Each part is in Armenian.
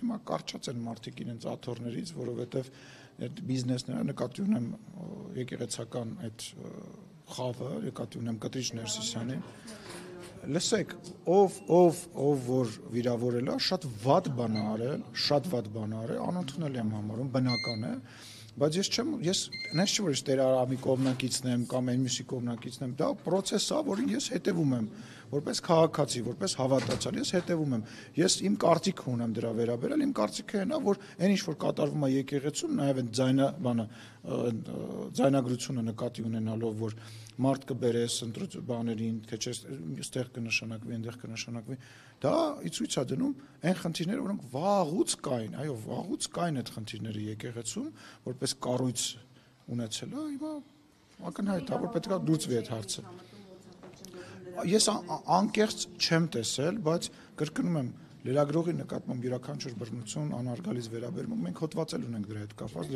հիմա կարճած են մարդիկ իրենց աթոռներից, որովհետև այդ բիզնեսները նկատի ունեմ եկեղեցական այդ խավը, նկատի ունեմ Կտրիչ Ներսիսյանին։ Լսեք, ով որ վիրավորել է, շատ վատ բան է արել, անընդունել եմ համարում, բնական է, բայց ես նես չէ որ ես Տեր Արամի կողմնակիցն եմ կամ այն մյուսի կողմնակիցն եմ, դա process է, որին ես հետևում եմ, որպես քաղաքացի, որպես հավատացյալ, ես հետևում եմ։ Ես իմ կարծիք ունեմ դրա վերաբերյալ, իմ կարծիքը այն է, որ այն ինչ որ կատարվում է եկեղեցում, նաև այն ձայնագրությունը նկատի ունենալով, որ մարդ կբերես բաներին, թե չէ այստեղ կնշանակվի, այնտեղ կնշանակվի, դա ցույց է դնում այն խնդիրները, որոնք վաղուց կային, այո, վաղուց կային այդ խնդիրները եկեղեցում, որպես կառույց ունեցել է, հիմա ակնհայտ է, որ պետք է լուծվի այդ հարցը։ Ես անկեղծ չեմ տեսել, բայց կրկնում եմ, լրագրողի նկատմամբ յուրաքանչյուր բռնություն անհարգալից վերաբերվում, մենք հոդվածել ունենք դրա հետ կապված,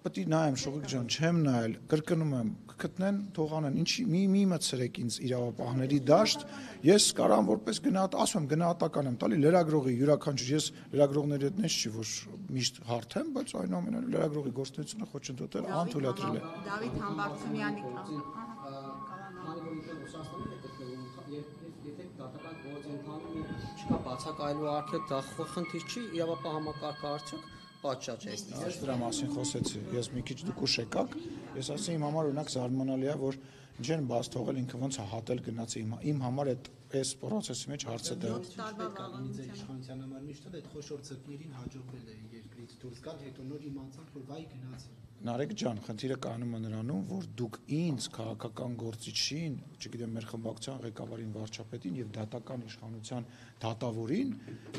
Պետք է նայեմ Շողիկ ջան, չեմ նայել, կրկնում եմ, կգտնեն, թողանեն, ինչի մի մտցրեք ինձ իրավապահների դաշտ, ես կարամ որպես ասում եմ գնահատական եմ տալի լրագրողի յուրաքանչյուր, ես լրագրողների հետ նես չի որ միշտ հարթ եմ, բայց այնուամենայնիվ լրագրողի գործունեությունը խոչընդոտել, անթույլատրել է։ Դավիթ Համբարձումյանի եթե դատական գործ ընթանում չկա բացակայելու արգելք, դա խնդիր չի, իրավապահ համակարգը արդյոք պատշաճ է։ Ես դրա մասին խոսեցի, ես մի քիչ դուք ուշ եկաք, ես ասացի իմ համար օրինակ զարմանալի է, որ ինչ են բաց թողել ինքը ոնց է հատել գնաց իմ համար այս process-ի մեջ հարցը դա։ Պետք է լինի ձեր իշխանության համար միշտ այդ խոշոր ցկներին հաջողվել է երկրից դուրս գալ, հետո նոր իմացան, որ վայ գնաց։ Նարեկ ջան, խնդիրը կանում է նրանում, որ դուք ինձ քաղաքական գործիչին, չգիտեմ, մեր խմբակցության ղեկավարին, վարչապետին եւ դատական իշխանության դատավորին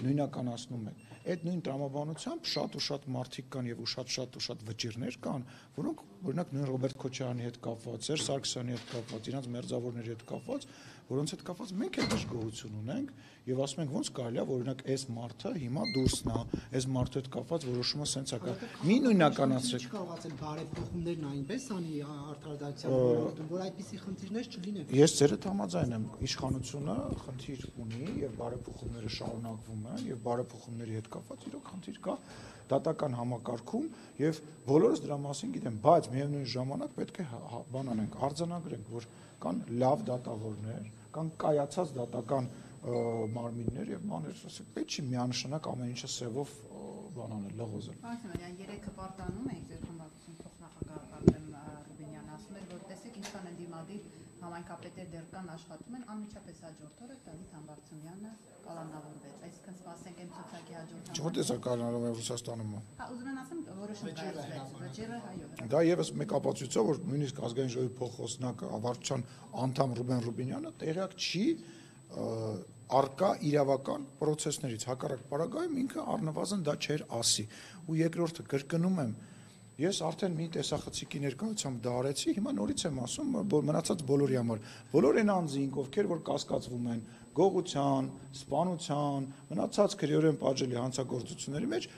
նույնականացնում եք։ Այդ նույն տրամաբանությամբ շատ ու շատ մարդիկ կան եւ շատ վճիրներ կան, որոնք օրինակ նույն Ռոբերտ Քոչարյանի հետ կապված, Սերժ Սարգսյանի հետ կապված, իրանց մերձավորների հետ կապված, որոնց հետ կապված մենք էլ դժգոհություն ունենք եւ ասում ենք ոնց կարելի է որ օրինակ այս մարդը հիմա դուրսն է, այս մարդու հետ կապված որոշումը սենց է կա։ Մի նույնականացրեք։ Կարողացել բարեփոխումներն այնպես անի արտարդացիան, որ այդպիսի խնդիրներ չլինեն։ Ես ձերդ համաձայն եմ, իշխանությունը խնդիր ունի եւ բարեփոխումները շարունակվում են եւ բարեփոխումների հետ կապված իրոք խնդիր կա դատական համակարգում եւ բոլորս դրա մասին գիտեն, բայց միևնույն ժամանակ պետք է բան անենք, արձանագրենք, որ կան լավ դատավորներ, կան կայացած դատական մարմիններ եւ բաներ, ասենք, պետք չի միանշանակ ամեն ինչը սևով բան անել, լղոզել։ Պարոն երեքը պարտանում եք ձեր խմբակցություն փոխնախագահ Արտեմ Ռուբինյանը ասում էր, որ տեսեք ինչքան են դիմադիր համայնքապետեր դեռ կան աշխատում են, անմիջապես հաջորդ օրը Դավիթ Համբարձումյանը կալանավորվեց, այսինքն սպասենք այն ցուցակի հաջորդ։ Որտե՞ղ է կալանավորվում Ռուսաստանում։ Հա, ուզում եմ ասեմ, որոշում կայացվեց, վճիռը հայով։ Դա եւս մեկ ապացույց է, որ նույնիսկ ազգային ժողովի փոխոսնակը ավարտչության անդամ Ռուբեն Ռուբինյանը տեղյակ չի արկա իրավական process-ներից, հակառակ պարագայում ինքը առնվազն դա չէր ասի։ Ու երկրորդը կրկնում եմ, ես արդեն մի տեսախցիկի ներկայությամբ դա արեցի, հիմա նորից եմ ասում, մնացած բոլորի համար, բոլոր այն անձինք, ովքեր որ կասկածվում են գողության, սպանության, մնացած քրեորեն պատժելի հանցագործությունների մեջ,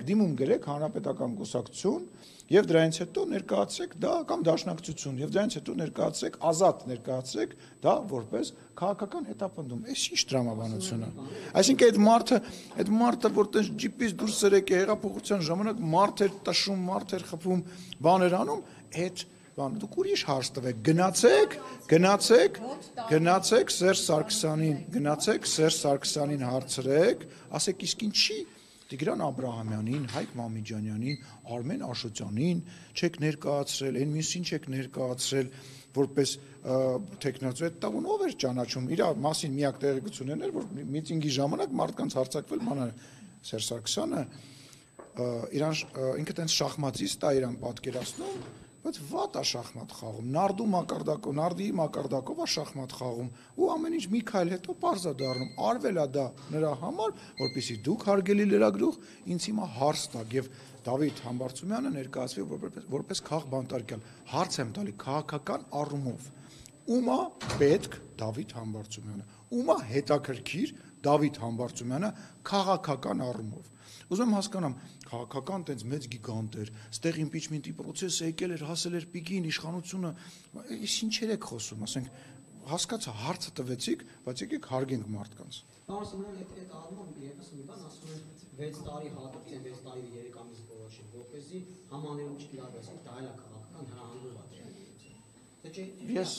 դիմում գրեք հանրապետական կուսակցություն եւ դրանից հետո ներկայացրեք դա կամ դաշնակցություն եւ դրանից հետո ներկայացրեք ազատ ներկայացրեք դա որպես քաղաքական հետապնդում։ Այս ինչ տրամաբանություն է։ Այսինքն այդ մարդը որ տես ջիպից դուրս սրեք է հեղափոխության ժամանակ մարդեր տշում, մարդեր խփում, բաներ անում, այդ բան դուք ուրիշ հարց տվեք, գնացեք Սերժ Սարգսյանին հարցրեք, ասեք իսկ ինչի Տիգրան Աբրահամյանին, Հայկ Մամիջանյանին, Արմեն Աշոտյանին չեք ներկայացրել, այն մյուսին չեք ներկայացրել որպես տեխնացու այդ տաղուն ով էր ճանաչում իր մասին միակ տեղեկությունն էր որ միտինգի ժամանակ մարդկանց հարցակվել բանը Սերժ Սարգսյանը ինքը տենց շախմատիստ է իրան պատկերացնում բայց վատ է շախմատ խաղում նարդի մակարդակով է շախմատ խաղում ու ամեն ինչ մի քայլ հետո պարզ է դառնում արվել է դա նրա համար որպեսզի դուք հարգելի լրագրող ինձ հիմա հարց տաք եւ Դավիթ Համբարձումյանը ներկայացվի որպես քաղբանտարկյալ հարց եմ տալի քաղաքական առումով ումա պետք Դավիթ Համբարձումյանը ումա հետաքրքիր Դավիթ Համբարձումյանը քաղաքական առումով ուզում եմ հասկանամ քաղաքական տենց մեծ գիգանտ էր ստեղ իմպիչմենտի process-ը եկել էր հասել էր պիկին իշխանությունը ის ինչեր եք խոսում ասենք հասկացա հարցը տվեցիք բայց եկեք հարգենք մարդկանց Պարոն Սիմոնյան այդ առումով մի բան ասում են 6 տարի հատուցեն 6 տարի 3 ամիս որոշին, որպեսզի համաներում չկիրառվի, դա էլ է քաղաքական հրահանգում է դրան։ Ես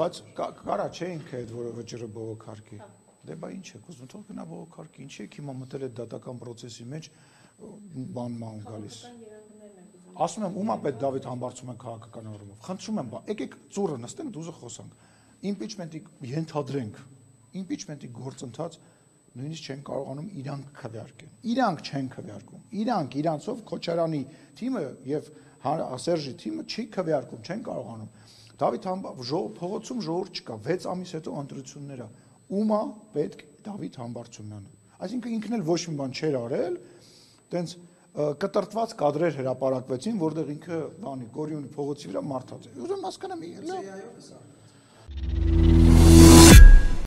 բայց կարա չէ ինքը այդ որը վճռը բողոքարկի։ Դե բա ինչ է, ուզում թող գնա բողոքարկի, ինչ է հիմա մտել այդ դատական process-ի մեջ բանման գալիս։ Ասում եմ, ումա պետք Դավիթ Համբարձումը քաղաքական առումով։ Խնդրում եմ, եկեք ծուռը նստենք, դուզը խոսանք։ Impeachment-ի ենթադրենք, impeachment-ի գործընթաց նույնիսկ չեն կարողանում իրանք քվեարկեն։ Իրանք չեն քվեարկում։ Իրանք իրանցով Քոչարյանի թիմը եւ Սերժի թիմը չի քվեարկում, չեն կարողանում։ Դավիթ փողոցում ժողովուրդ չկա, 6 ամիս հետո ընտրություններ է։ Ումա պետք Դավիթ Համբարձումյանը։ Այսինքն ինքն էլ ոչ մի բան չէր արել, տենց կտրտված կադրեր հրապարակվեցին, որտեղ ինքը բանի Գորյունի փողոցի վրա մարդած է։ Ուզում հասկանամ,